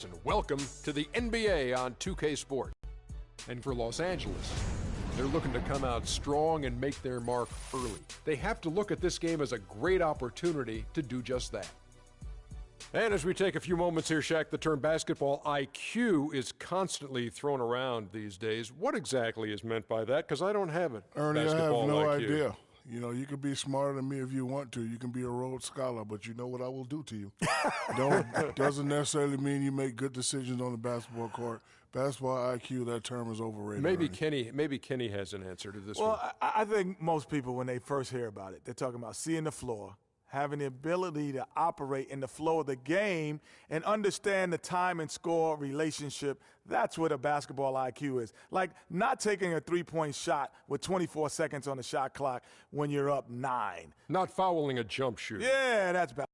And welcome to the NBA on 2K Sports. And for Los Angeles, they're looking to come out strong and make their mark early. They have to look at this game as a great opportunity to do just that. And as we take a few moments here, Shaq, the term basketball IQ is constantly thrown around these days. What exactly is meant by that? Because I don't have it. Ernie, I have basketball no IQ. idea. You know, you can be smarter than me if you want to. You can be a Rhodes Scholar, but you know what I will do to you. Doesn't necessarily mean you make good decisions on the basketball court. Basketball IQ, that term is overrated. Maybe Kenny has an answer to this one. Well, I think most people, when they first hear about it, they're talking about seeing the floor, having the ability to operate in the flow of the game and understand the time and score relationship. That's what a basketball IQ is. Like not taking a three-point shot with 24 seconds on the shot clock when you're up 9. Not fouling a jump shoot. Yeah, that's bad.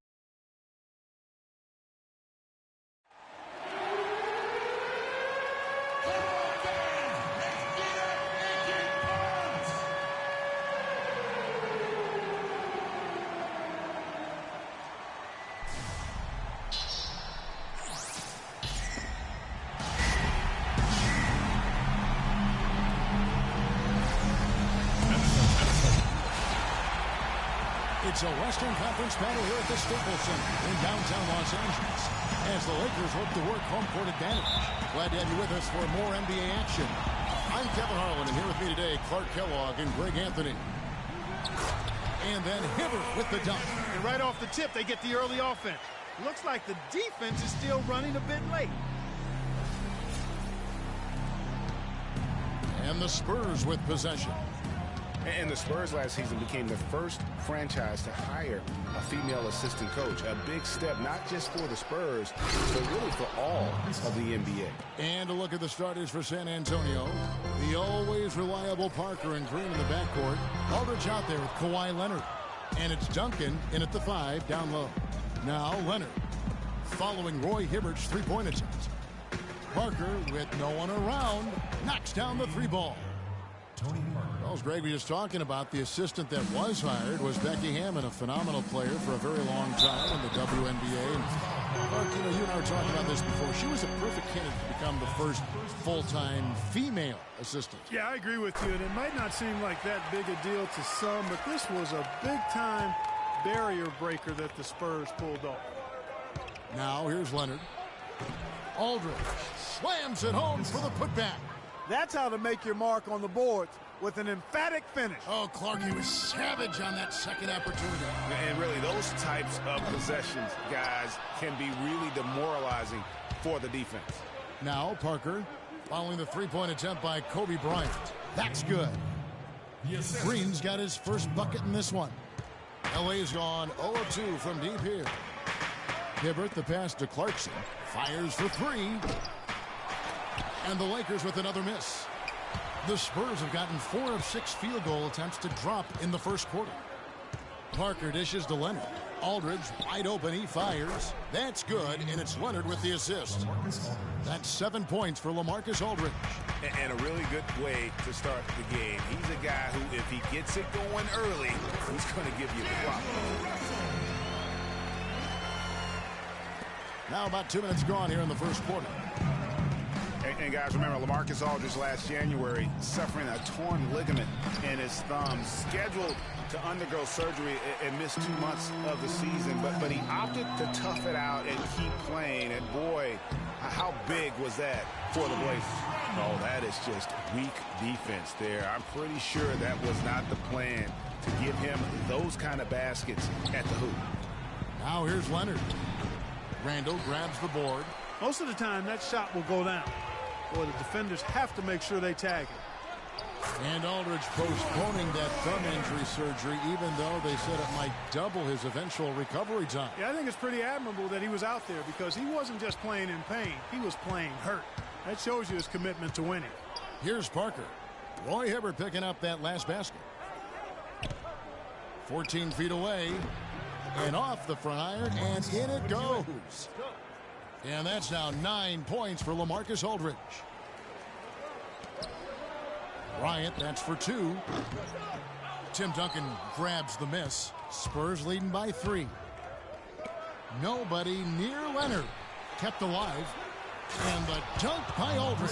It's a Western Conference battle here at the Staples Center in downtown Los Angeles as the Lakers look to work home court advantage. Glad to have you with us for more NBA action. I'm Kevin Harlan, and here with me today, Clark Kellogg and Greg Anthony. And then Hibbert with the dunk. And right off the tip, they get the early offense. Looks like the defense is still running a bit late. And the Spurs with possession. And the Spurs last season became the first franchise to hire a female assistant coach. A big step, not just for the Spurs, but really for all of the NBA. And a look at the starters for San Antonio. The always reliable Parker and Green in the backcourt. Aldridge out there with Kawhi Leonard. And it's Duncan in at the 5, down low. Now Leonard, following Roy Hibbert's three-point attempt. Parker, with no one around, knocks down the 3 ball. Tony Parker. Well, as Greg was just talking about, the assistant that was hired was Becky Hammond, a phenomenal player for a very long time in the WNBA. And Mark, you know, you and I were talking about this before. She was a perfect candidate to become the first full-time female assistant. Yeah, I agree with you, and it might not seem like that big a deal to some, but this was a big-time barrier breaker that the Spurs pulled off. Now here's Leonard. Aldridge slams it home for the putback. That's how to make your mark on the boards with an emphatic finish. Oh, Clark, he was savage on that second opportunity. And really, those types of possessions, guys, can be really demoralizing for the defense. Now Parker, following the three-point attempt by Kobe Bryant. That's good. Yes, Green's got his first bucket in this one. LA's gone 0-2 from deep here. Hibbert, the pass to Clarkson, fires for 3. And the Lakers with another miss. The Spurs have gotten 4 of 6 field goal attempts to drop in the first quarter. Parker dishes to Leonard. Aldridge wide open, he fires. That's good, and it's Leonard with the assist. That's 7 points for LaMarcus Aldridge. And a really good way to start the game. He's a guy who, if he gets it going early, he's going to give you the rock. Now about 2 minutes gone here in the first quarter. And guys, remember, LaMarcus Aldridge last January suffering a torn ligament in his thumb, scheduled to undergo surgery and miss 2 months of the season, but he opted to tough it out and keep playing. And boy, how big was that for the Blazers? Oh, that is just weak defense there. I'm pretty sure that was not the plan to give him those kind of baskets at the hoop. Now here's Leonard. Randall grabs the board. Most of the time, that shot will go down. Boy, the defenders have to make sure they tag it. And Aldridge postponing that thumb injury surgery, even though they said it might double his eventual recovery time. Yeah, I think it's pretty admirable that he was out there because he wasn't just playing in pain. He was playing hurt. That shows you his commitment to winning. Here's Parker. Roy Hibbert picking up that last basket. 14 feet away. And off the front iron, and in it goes. And that's now 9 points for LaMarcus Aldridge. Bryant, that's for 2. Tim Duncan grabs the miss. Spurs leading by 3. Nobody near Leonard. Kept alive. And the dunk by Aldridge.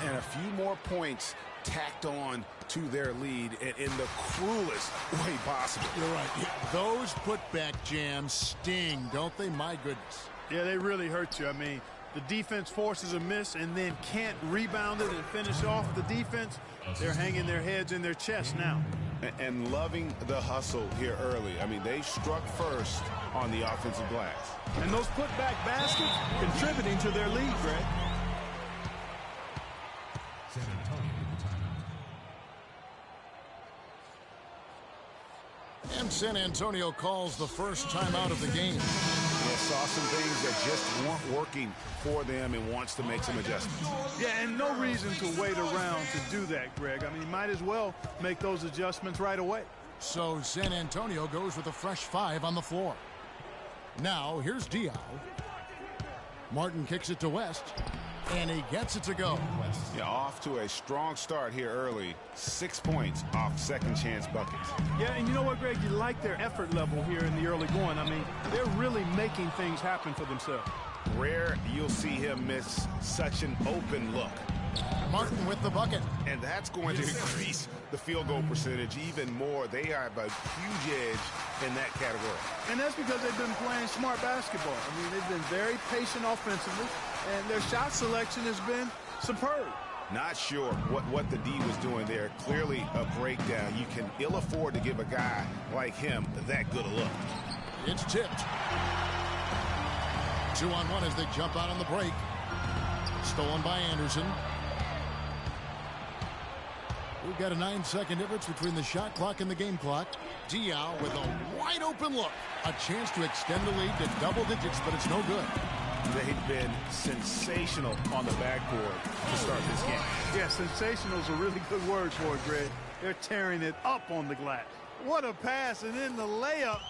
And a few more points tacked on to their lead in the cruelest way possible. You're right. Those putback jams sting, don't they? My goodness. Yeah, they really hurt you. I mean, the defense forces a miss and then can't rebound it and finish off the defense. They're hanging their heads in their chest now. And loving the hustle here early. I mean, they struck first on the offensive glass. And those putback baskets contributing to their lead, Greg. San Antonio with the timeout. And San Antonio calls the first timeout of the game. Yeah, saw some things that just weren't working for them and wants to make some adjustments. Yeah, and no reason to wait around to do that, Greg. I mean, you might as well make those adjustments right away. So San Antonio goes with a fresh 5 on the floor. Now, here's Diaw. Martin kicks it to West, and he gets it to go. Yeah, off to a strong start here early. 6 points off second chance buckets. Yeah, and you know what, Greg? You like their effort level here in the early going. I mean, they're really making things happen for themselves. Rare you'll see him miss such an open look. Martin with the bucket. And that's going to increase the field goal percentage even more. They have a huge edge in that category. And that's because they've been playing smart basketball. I mean, they've been very patient offensively, and their shot selection has been superb. Not sure what the D was doing there. Clearly a breakdown. You can ill afford to give a guy like him that good a look. It's tipped. 2-on-1 as they jump out on the break. Stolen by Anderson. We've got a 9-second difference between the shot clock and the game clock. Diaw with a wide open look. A chance to extend the lead to double digits, but it's no good. They've been sensational on the backboard to start this game. Yeah, sensational is a really good word for it, Greg. They're tearing it up on the glass. What a pass, and then the layup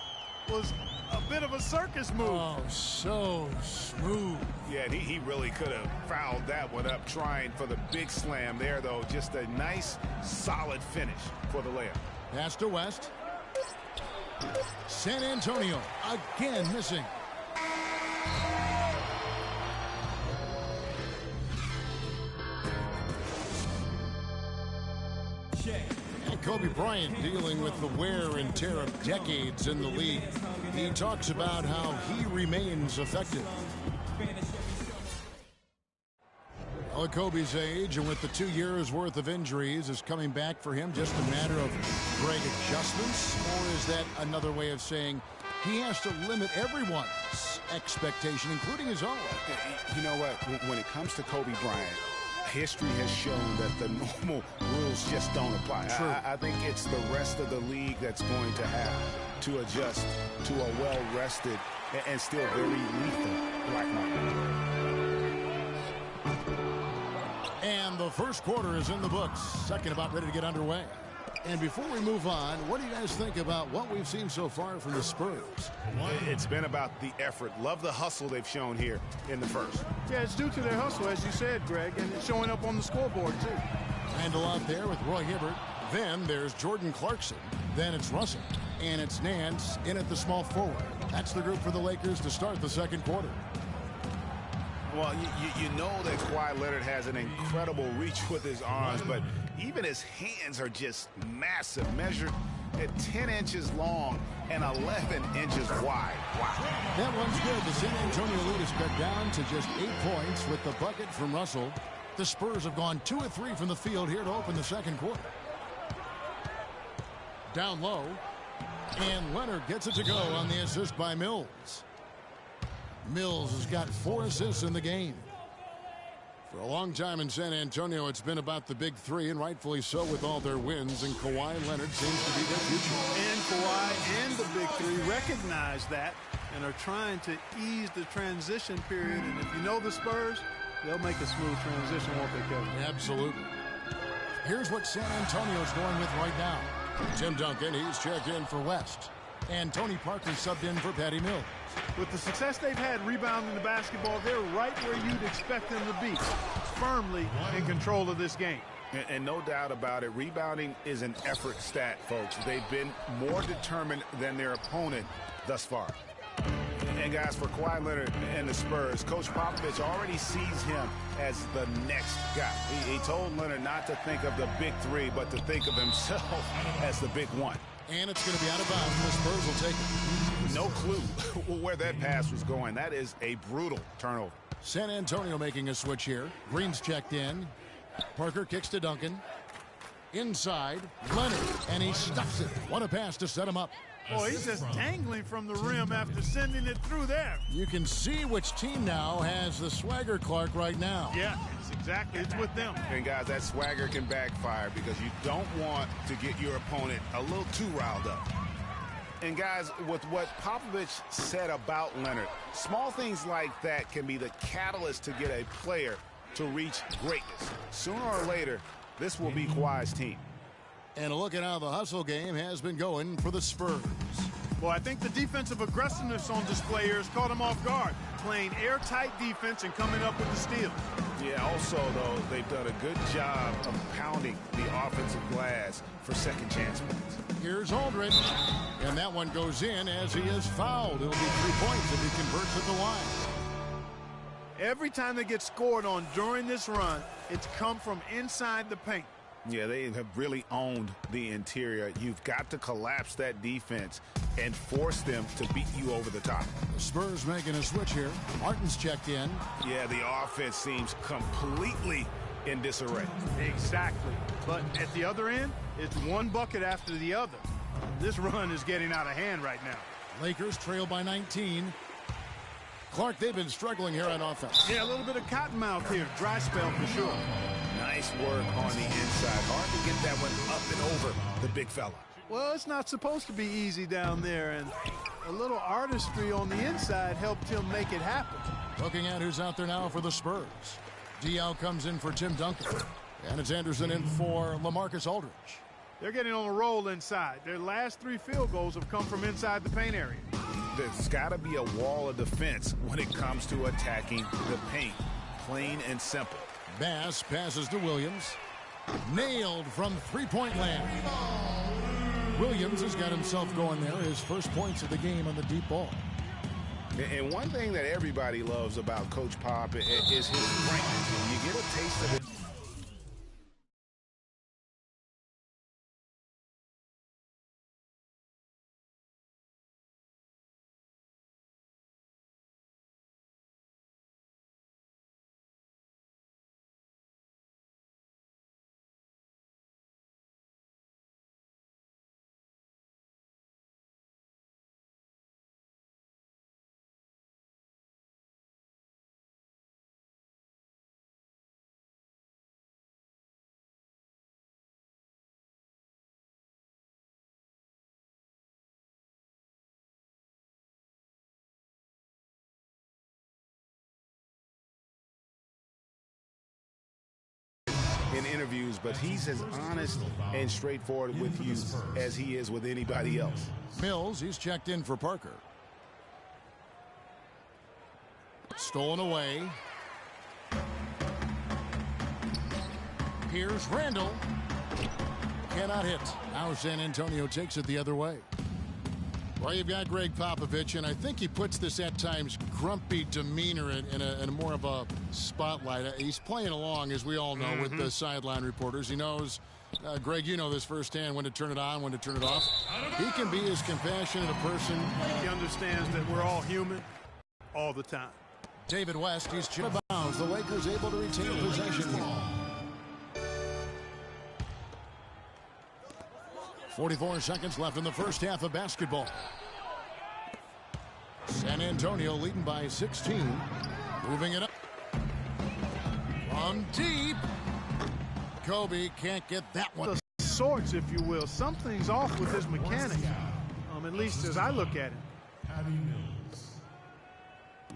was a bit of a circus move. Oh, so smooth. Yeah, and he really could have fouled that one up trying for the big slam there, though. Just a nice, solid finish for the layup. Pass to West. San Antonio again missing. And Kobe Bryant dealing with the wear and tear of decades in the league. He talks about how he remains effective. Well, at Kobe's age, and with the 2 years worth of injuries, is coming back for him just a matter of great adjustments? Or is that another way of saying he has to limit everyone's expectation, including his own? You know what? When it comes to Kobe Bryant, history has shown that the normal rules just don't apply. I think it's the rest of the league that's going to have to adjust to a well-rested and still very lethal Black Mamba. And the first quarter is in the books. Second about ready to get underway. And before we move on, what do you guys think about what we've seen so far from the Spurs? It's been about the effort. Love the hustle they've shown here in the first. Yeah, it's due to their hustle, as you said, Greg, and it's showing up on the scoreboard, too. Randall out there with Roy Hibbert. Then there's Jordan Clarkson. Then it's Russell. And it's Nance in at the small forward. That's the group for the Lakers to start the second quarter. Well, you know that Kawhi Leonard has an incredible reach with his arms, but even his hands are just massive, measured at 10 inches long and 11 inches wide. Wow. That one's good. The San Antonio lead is cut down to just 8 points with the bucket from Russell. The Spurs have gone 2 of 3 from the field here to open the second quarter. Down low, and Leonard gets it to go on the assist by Mills. Mills has got 4 assists in the game. For a long time in San Antonio, it's been about the big three, and rightfully so with all their wins, and Kawhi Leonard seems to be their future. And Kawhi and the big three recognize that and are trying to ease the transition period. And if you know the Spurs, they'll make a smooth transition, won't they, Kevin? Absolutely. Here's what San Antonio's going with right now. Tim Duncan, he's checked in for West. And Tony Parker subbed in for Patty Mills. With the success they've had rebounding the basketball, they're right where you'd expect them to be, firmly in control of this game. And no doubt about it, rebounding is an effort stat, folks. They've been more determined than their opponent thus far. And guys, for Kawhi Leonard and the Spurs, Coach Popovich already sees him as the next guy. He told Leonard not to think of the big three, but to think of himself as the big one. And it's going to be out of bounds. The Spurs will take it. No clue where that pass was going. That is a brutal turnover. San Antonio making a switch here. Green's checked in. Parker kicks to Duncan. Inside, Leonard, and he stuffs it. What a pass to set him up. Boy, he's just dangling from the rim after sending it through there. You can see which team now has the swagger, Clark, right now. Yeah, it's with them. And guys, that swagger can backfire because you don't want to get your opponent a little too riled up. And guys, with what Popovich said about Leonard, small things like that can be the catalyst to get a player to reach greatness. Sooner or later, this will be Kawhi's team. And a look at how the hustle game has been going for the Spurs. Well, I think the defensive aggressiveness on display here has caught him off guard, playing airtight defense and coming up with the steal. Yeah, also, though, they've done a good job of pounding the offensive glass for second chance points. Here's Aldridge, and that one goes in as he is fouled. It'll be 3 points if he converts at the line. Every time they get scored on during this run, it's come from inside the paint. Yeah, they have really owned the interior. You've got to collapse that defense and force them to beat you over the top. The Spurs making a switch here. Martin's checked in. Yeah, the offense seems completely in disarray. Exactly. But at the other end, it's one bucket after the other. This run is getting out of hand right now. Lakers trail by 19. Clark, they've been struggling here on offense. Yeah, a little bit of cottonmouth here. Dry spell for sure. Nice work on the inside. Hard to get that one up and over the big fella. Well, it's not supposed to be easy down there, and a little artistry on the inside helped him make it happen. Looking at who's out there now for the Spurs. Diaw comes in for Tim Duncan. And it's Anderson in for LaMarcus Aldridge. They're getting on a roll inside. Their last 3 field goals have come from inside the paint area. There's got to be a wall of defense when it comes to attacking the paint. Plain and simple. Bass passes to Williams. Nailed from three-point land. Williams has got himself going there. His first points of the game on the deep ball. And one thing that everybody loves about Coach Pop is his frankness. You get a taste of it. In interviews, but he's as honest and straightforward with you as he is with anybody else. Mills, he's checked in for Parker. Stolen away. Here's Randall. Cannot hit. Now San Antonio takes it the other way. Well, you've got Greg Popovich, and I think he puts this at times grumpy demeanor in a more of a spotlight. He's playing along, as we all know, with the sideline reporters. He knows, Greg, you know this firsthand, when to turn it on, when to turn it off. He can be as compassionate a person. He understands that we're all human all the time. David West, he's chipped bounds. The Lakers able to retain possession here. 44 seconds left in the first half of basketball. San Antonio leading by 16. Moving it up. From deep. Kobe can't get that one. The sorts, if you will. Something's off with his mechanics, at least as I look at it.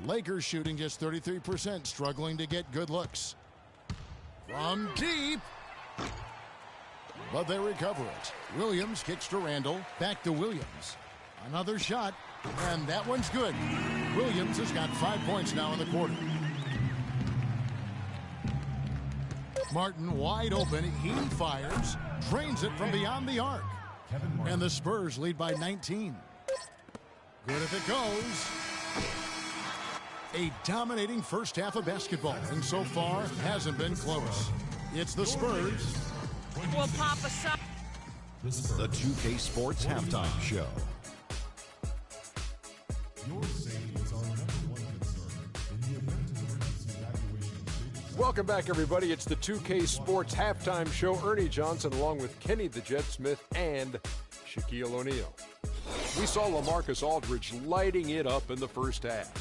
Lakers shooting just 33%, struggling to get good looks. From deep. But they recover it. Williams kicks to Randall. Back to Williams. Another shot. And that one's good. Williams has got 5 points now in the quarter. Martin wide open. He fires. Drains it from beyond the arc. And the Spurs lead by 19. Good if it goes. A dominating first half of basketball, and so far hasn't been close. It's the Spurs. Well, Papa, son. The 2K Sports Halftime Show. Welcome back, everybody. It's the 2K Sports Halftime Show. Ernie Johnson along with Kenny the Jet Smith and Shaquille O'Neal. We saw LaMarcus Aldridge lighting it up in the first half.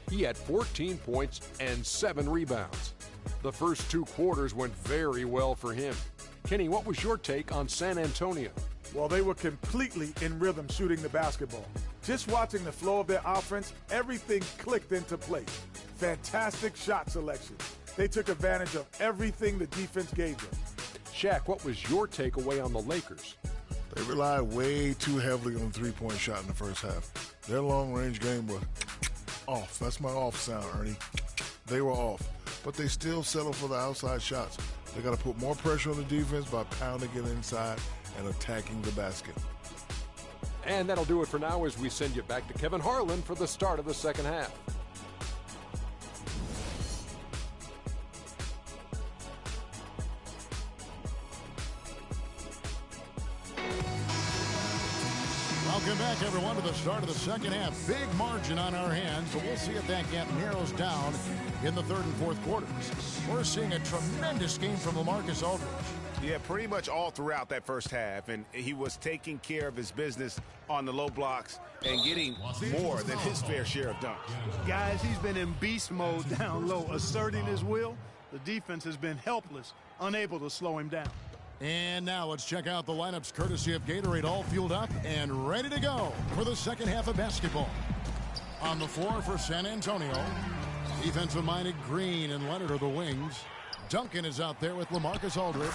He had 14 points and 7 rebounds. The first 2 quarters went very well for him. Kenny, what was your take on San Antonio? Well, they were completely in rhythm shooting the basketball. Just watching the flow of their offense, everything clicked into place. Fantastic shot selection. They took advantage of everything the defense gave them. Shaq, what was your takeaway on the Lakers? They relied way too heavily on the three-point shot in the first half. Their long-range game was off. That's my off sound, Ernie. They were off. But they still settle for the outside shots. They got to put more pressure on the defense by pounding it inside and attacking the basket. And that'll do it for now as we send you back to Kevin Harlan for the start of the second half. Welcome back, everyone, to the start of the second half. Big margin on our hands, so we'll see if that gap narrows down in the third and fourth quarters. We're seeing a tremendous game from LaMarcus Aldridge. Yeah, pretty much all throughout that first half, and he was taking care of his business on the low blocks and getting more than his fair share of dunks. Guys, he's been in beast mode down low, asserting his will. The defense has been helpless, unable to slow him down. And now let's check out the lineups courtesy of Gatorade, all fueled up and ready to go for the second half of basketball. On the floor for San Antonio, defensive-minded Green and Leonard are the wings. Duncan is out there with LaMarcus Aldridge,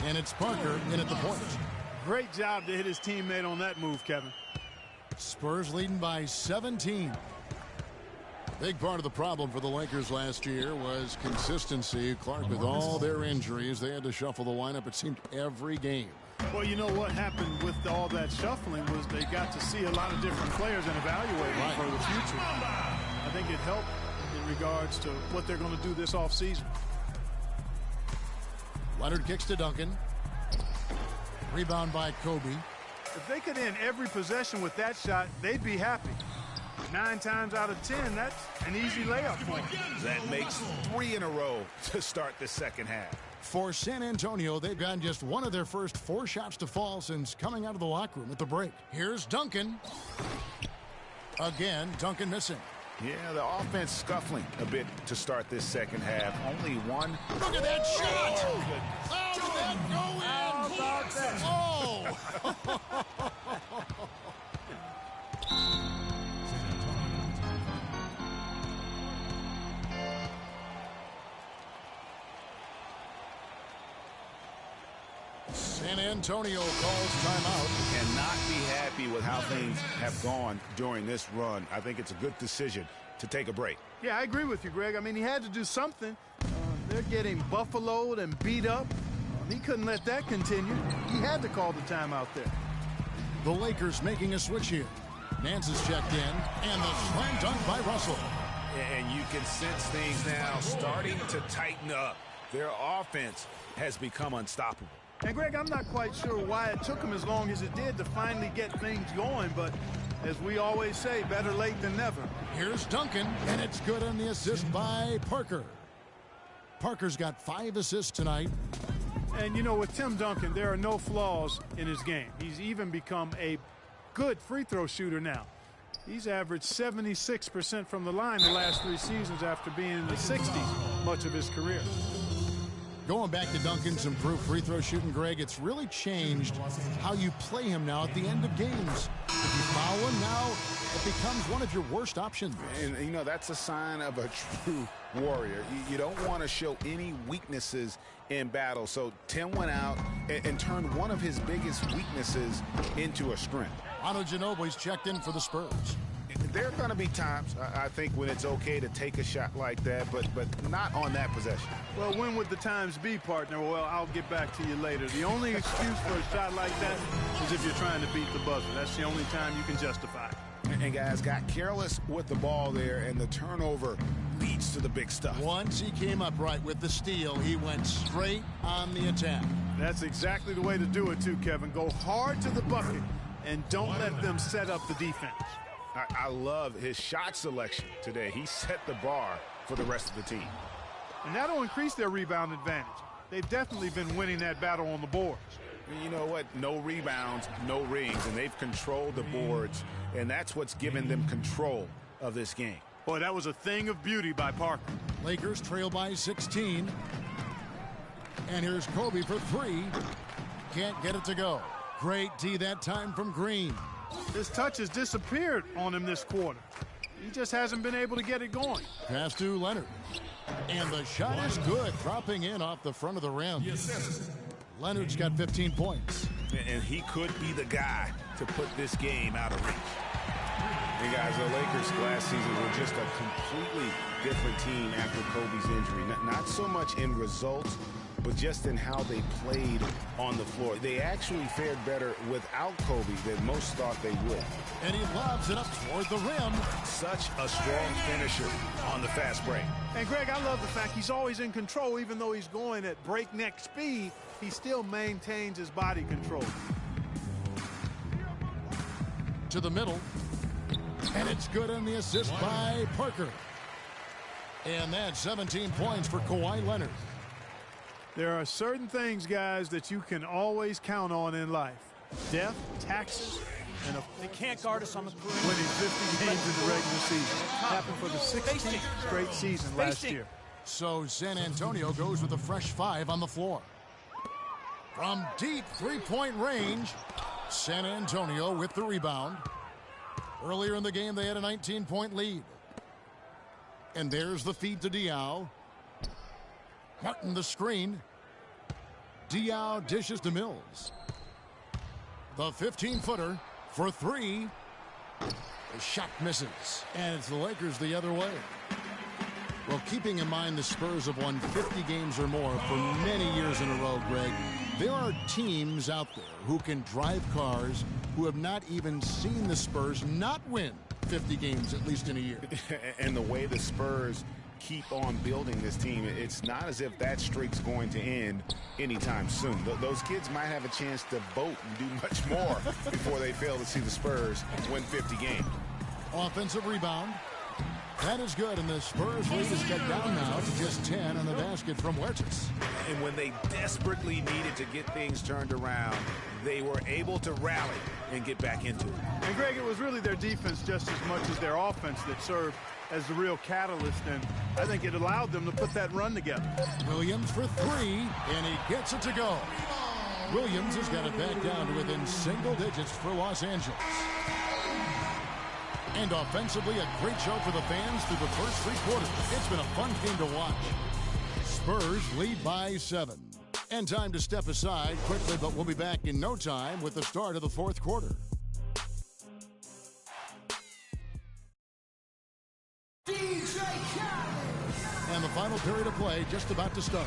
and it's Parker in at the point. Great job to hit his teammate on that move, Kevin. Spurs leading by 17. Big part of the problem for the Lakers last year was consistency. Clark, with all their injuries, they had to shuffle the lineup, it seemed, every game. Well, you know what happened with all that shuffling was they got to see a lot of different players and evaluate them for the future. I think it helped in regards to what they're going to do this offseason. Leonard kicks to Duncan. Rebound by Kobe. If they could end every possession with that shot, they'd be happy. 9 times out of 10, that's an easy layup for them. That makes 3 in a row to start the second half. For San Antonio, they've gotten just one of their first 4 shots to fall since coming out of the locker room at the break. Here's Duncan. Again, Duncan missing. Yeah, the offense scuffling a bit to start this second half. Only one. Look at that shot! How did that go in? How about that? Oh! San Antonio calls timeout. Cannot be happy with how things have gone during this run. I think it's a good decision to take a break. Yeah, I agree with you, Greg. I mean, he had to do something. They're getting buffaloed and beat up. He couldn't let that continue. He had to call the timeout there. The Lakers making a switch here. Nance is checked in, and the slam dunk by Russell. And you can sense things now starting to tighten up. Their offense has become unstoppable. And, Greg, I'm not quite sure why it took him as long as it did to finally get things going, but as we always say, better late than never. Here's Duncan, and it's good on the assist by Parker. Parker's got 5 assists tonight. And, you know, with Tim Duncan, there are no flaws in his game. He's even become a good free throw shooter now. He's averaged 76% from the line the last 3 seasons after being in the 60s much of his career. Going back to Duncan's improved free throw shooting, Greg, it's really changed how you play him now at the end of games. If you foul him now, it becomes one of your worst options. And, you know, that's a sign of a true warrior. You don't want to show any weaknesses in battle. So Tim went out and turned one of his biggest weaknesses into a strength. Manu Ginobili's checked in for the Spurs. There are going to be times, I think, when it's okay to take a shot like that, but not on that possession. Well, when would the times be, partner? Well, I'll get back to you later. The only excuse for a shot like that is if you're trying to beat the buzzer. That's the only time you can justify it. And guys got careless with the ball there, and the turnover leads to the big stuff. Once he came up right with the steal, he went straight on the attack. That's exactly the way to do it too, Kevin. Go hard to the bucket and don't let them set up the defense. I love his shot selection today. He set the bar for the rest of the team. And that'll increase their rebound advantage. They've definitely been winning that battle on the boards. You know what? No rebounds, no rings, and they've controlled the boards, and that's what's given them control of this game. Boy, that was a thing of beauty by Parker. Lakers trail by 16. And here's Kobe for three. Can't get it to go. Great D that time from Green. His touch has disappeared on him this quarter. He just hasn't been able to get it going. Pass to Leonard. And the shot is good, dropping in off the front of the rim. Leonard's got 15 points. And he could be the guy to put this game out of reach. And guys, the Lakers last season were just a completely different team after Kobe's injury. Not so much in results, but just in how they played on the floor. They actually fared better without Kobe than most thought they would. And he lobs it up toward the rim. Such a strong finisher on the fast break. And Greg, I love the fact he's always in control. Even though he's going at breakneck speed, he still maintains his body control. To the middle. And it's good on the assist by Parker. And that's 17 points for Kawhi Leonard. There are certain things, guys, that you can always count on in life. Death, taxes, and they can't guard us on the perimeter. Winning 50 games in the regular season. Happened for the 16th straight season last year. So San Antonio goes with a fresh 5 on the floor. From deep three-point range, San Antonio with the rebound. Earlier in the game, they had a 19-point lead. And there's the feed to Diaw. Martin the screen. Diaw dishes to Mills. The 15-footer for three. The shot misses. And it's the Lakers the other way. Well, keeping in mind the Spurs have won 50 games or more for many years in a row, Greg, there are teams out there who can drive cars who have not even seen the Spurs not win 50 games, at least in a year. And the way the Spurs keep on building this team, it's not as if that streak's going to end anytime soon. Those kids might have a chance to vote and do much more before they fail to see the Spurs win 50 games. Offensive rebound. That is good, and the Spurs lead is cut down now to just 10 on the basket from Huertas. And when they desperately needed to get things turned around, they were able to rally and get back into it. And Greg, it was really their defense just as much as their offense that served as the real catalyst, and I think it allowed them to put that run together. Williams for three, and he gets it to go. Williams has got it back down to within single digits for Los Angeles. And offensively, a great show for the fans through the first three quarters. It's been a fun game to watch. Spurs lead by 7. And time to step aside quickly, but we'll be back in no time with the start of the fourth quarter. And the final period of play just about to start.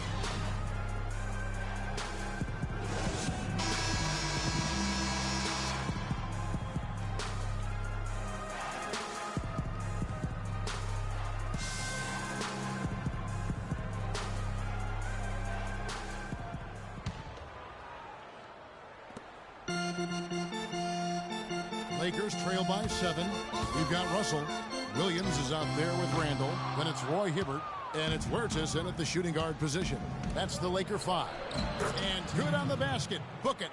Lakers trail by 7. We've got Russell. Williams is out there with Randall. Then it's Roy Hibbert. And it's Huertas in at the shooting guard position. That's the Laker 5. And good on the basket. Book it.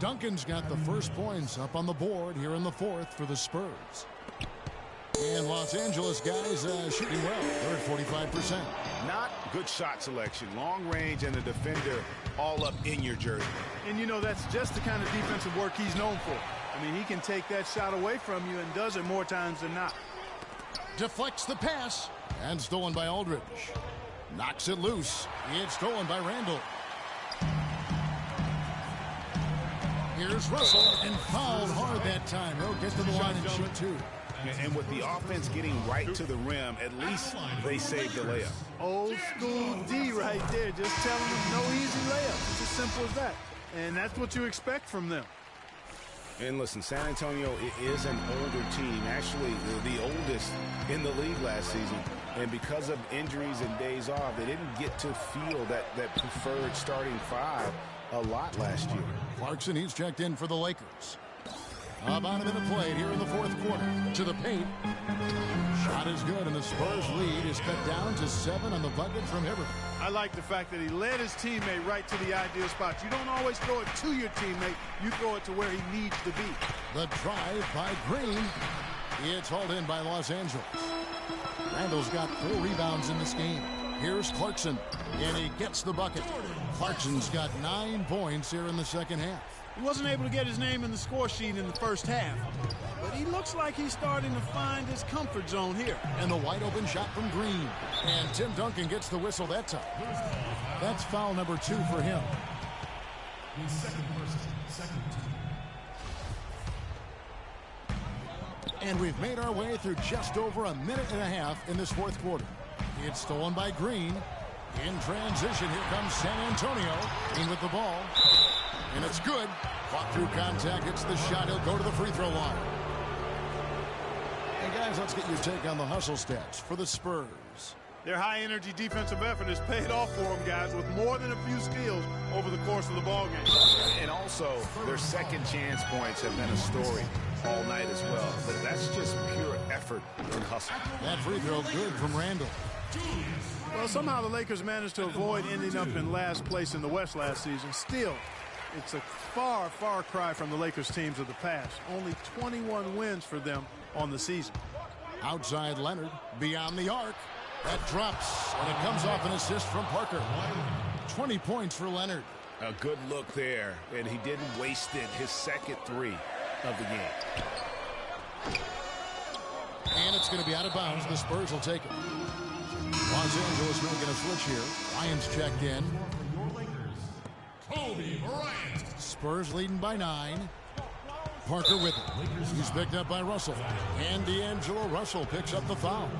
Duncan's got the first points up on the board here in the fourth for the Spurs. And Los Angeles guys shooting well. They're at 45%. Not good shot selection. Long range and a defender all up in your jersey. And you know, that's just the kind of defensive work he's known for. I mean, he can take that shot away from you and does it more times than not. Deflects the pass. And stolen by Aldridge. Knocks it loose. It's stolen by Randall. Here's Russell, and fouled hard that time. He'll get to the line and shoot two. And with the offense getting right to the rim, at least they saved the layup. Old school D right there, just telling them no easy layup. It's as simple as that. And that's what you expect from them. And listen, San Antonio is an older team, actually the oldest in the league last season. And because of injuries and days off, they didn't get to feel that preferred starting five a lot last year. Clarkson, he's checked in for the Lakers. About a minute played here in the fourth quarter. To the paint. Shot is good, and the Spurs lead is cut down to 7 on the bucket from Hibbert. I like the fact that he led his teammate right to the ideal spot. You don't always throw it to your teammate. You throw it to where he needs to be. The drive by Green. It's hauled in by Los Angeles. Randall's got 4 rebounds in this game. Here's Clarkson, and he gets the bucket. Clarkson's got 9 points here in the second half. He wasn't able to get his name in the score sheet in the first half, but he looks like he's starting to find his comfort zone here. And the wide open shot from Green. And Tim Duncan gets the whistle that time. That's foul number 2 for him. And we've made our way through just over a minute and a half in this fourth quarter. It's stolen by Green. In transition, here comes San Antonio. In with the ball. And it's good. Fought through contact. It's the shot. He'll go to the free throw line. Hey, guys, let's get your take on the hustle stats for the Spurs. Their high-energy defensive effort has paid off for them, guys, with more than a few steals over the course of the ballgame. And also, their second chance points have been a story all night as well. But that's just pure effort and hustle. That free throw good from Randall. Well, somehow the Lakers managed to avoid ending up in last place in the West last season. Still, it's a far, far cry from the Lakers teams of the past. Only 21 wins for them on the season. Outside Leonard, beyond the arc. That drops, and it comes off an assist from Parker. 20 points for Leonard. A good look there, and he didn't waste it. His second 3 of the game. And it's going to be out of bounds. The Spurs will take it. Los Angeles making a switch here. Bryant's checked in. Kobe Bryant. Spurs leading by 9. Parker with it. He's picked up by Russell. And D'Angelo Russell picks up the foul.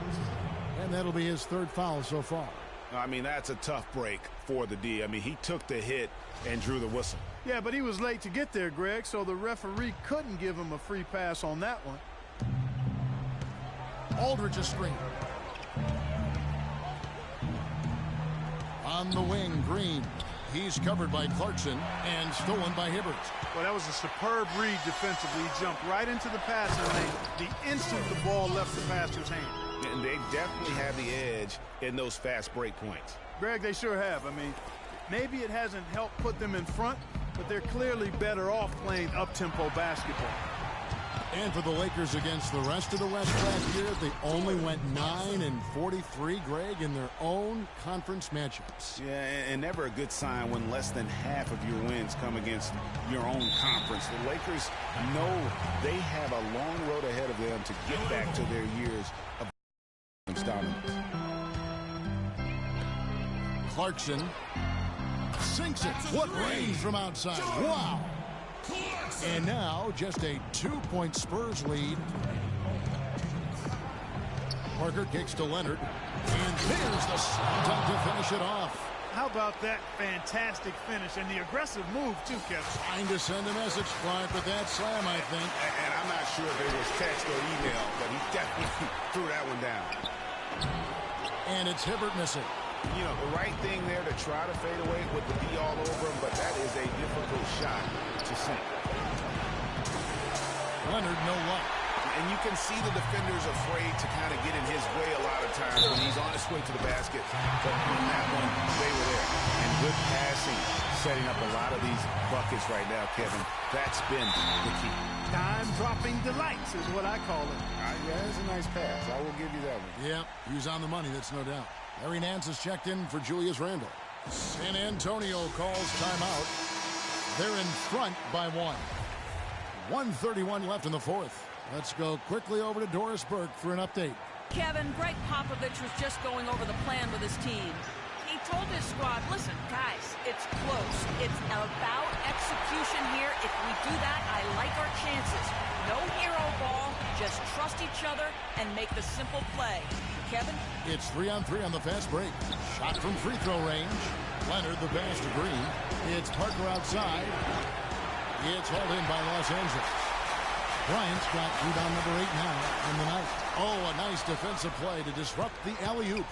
And that'll be his 3rd foul so far. I mean, that's a tough break for the D. I mean, he took the hit and drew the whistle. Yeah, but he was late to get there, Greg, so the referee couldn't give him a free pass on that one. Aldridge a screen. On the wing, Green. He's covered by Clarkson and stolen by Hibbert. Well, that was a superb read defensively. He jumped right into the passing lane the instant the ball left the passer's hand. And they definitely have the edge in those fast break points. Greg, they sure have. I mean, maybe it hasn't helped put them in front, but they're clearly better off playing up-tempo basketball. And for the Lakers against the rest of the West last year, they only went 9-43, Greg, in their own conference matchups. Yeah, and never a good sign when less than half of your wins come against your own conference. The Lakers know they have a long road ahead of them to get back to their years of dominance. Clarkson sinks it. What range from outside. Wow. And now just a 2-point Spurs lead. Parker kicks to Leonard. And there's the slam dunk to finish it off. How about that fantastic finish and the aggressive move, too, Kevin? Trying to send a message, Clark, with that slam, I think. And I'm not sure if it was text or email, but he definitely threw that one down. And it's Hibbert missing. You know, the right thing there to try to fade away with the D all over him, but that is a difficult shot to sink. Leonard, no luck. And you can see the defenders afraid to kind of get in his way a lot of times when he's on his way to the basket. But on that one, they were there. And good passing, setting up a lot of these buckets right now, Kevin. That's been the key. Time-dropping delights is what I call it. Yeah, that's a nice pass. I will give you that one. Yeah, he's on the money, that's no doubt. Larry Nance is checked in for Julius Randle. San Antonio calls timeout. They're in front by 1. 1:31 left in the fourth. Let's go quickly over to Doris Burke for an update. Kevin, Greg Popovich was just going over the plan with his team. He told his squad, listen, guys, it's close. It's about execution here. If we do that, I like our chances. No hero ball, just trust each other and make the simple play. Kevin? It's 3-on-3 on the fast break. Shot from free throw range. Leonard, the pass to Green. It's Parker outside. It's hauled in by Los Angeles. Bryant's got rebound number 8 now in the night. Oh, a nice defensive play to disrupt the alley-oop.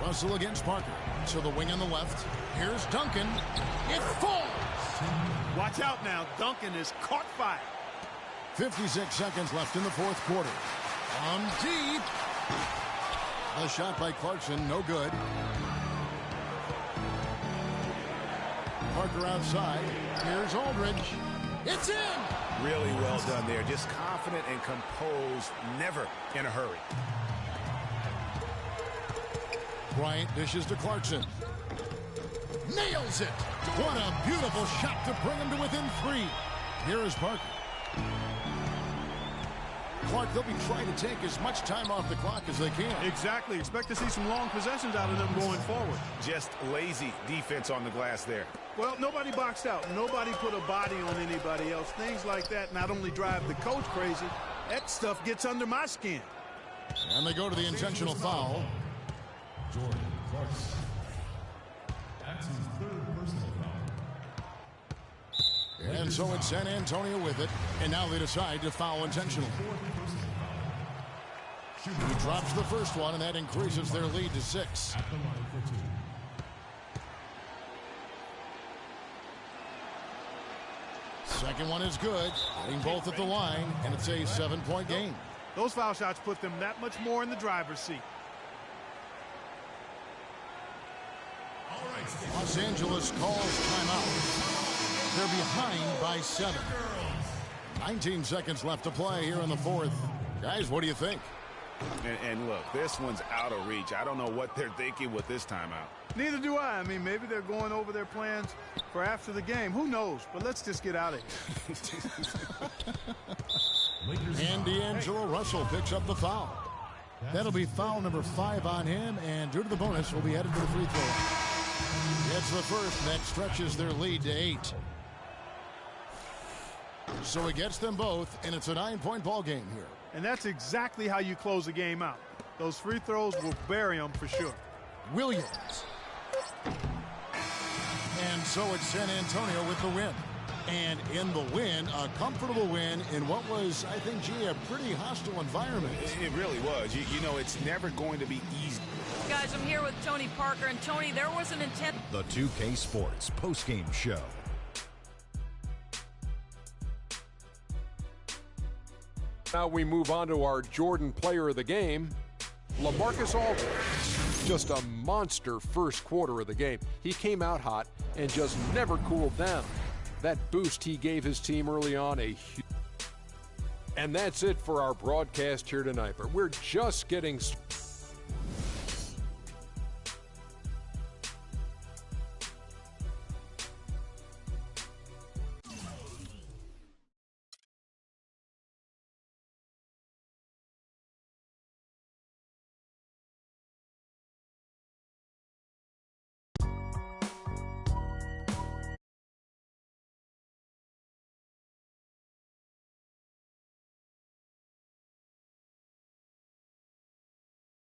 Russell against Parker. To the wing on the left. Here's Duncan. It falls. Watch out now. Duncan is caught fire. 56 seconds left in the fourth quarter. From deep. The shot by Clarkson, no good. Parker outside. Here's Aldridge. It's in. Really well done there. Just confident and composed, never in a hurry. Bryant dishes to Clarkson. Nails it. What a beautiful shot to bring him to within 3. Here is Parker. Clark, they'll be trying to take as much time off the clock as they can. Exactly. Expect to see some long possessions out of them going forward. Just lazy defense on the glass there. Well, nobody boxed out. Nobody put a body on anybody else. Things like that not only drive the coach crazy, that stuff gets under my skin. And they go to the intentional foul. Jordan Clarkson. That's his 3rd personal foul. And so it's San Antonio with it. And now they decide to foul intentionally. He drops the first one, and that increases their lead to 6. At the line for 2. Second one is good. Getting both at the line, and it's a 7-point game. Those foul shots put them that much more in the driver's seat. Los Angeles calls timeout. They're behind by 7. 19 seconds left to play here in the fourth. Guys, what do you think? And look, this one's out of reach. I don't know what they're thinking with this timeout. Neither do I. I mean, maybe they're going over their plans for after the game. Who knows? But let's just get out of here. And D'Angelo Russell picks up the foul. That'll be foul number 5 on him, and due to the bonus, will be headed to the free throw line. It's the first that stretches their lead to 8. So he gets them both, and it's a 9-point ball game here. And that's exactly how you close a game out. Those free throws will bury them for sure. Williams. And so it's San Antonio with the win. And in the win, a comfortable win in what was, I think, G, a pretty hostile environment. It really was. You know, it's never going to be easy. Guys, I'm here with Tony Parker. And, Tony, there was an intent. The 2K Sports postgame show. Now we move on to our Jordan player of the game, LaMarcus Aldridge. Just a monster first quarter of the game. He came out hot and just never cooled down. That boost he gave his team early on, and that's it for our broadcast here tonight. But we're just getting started.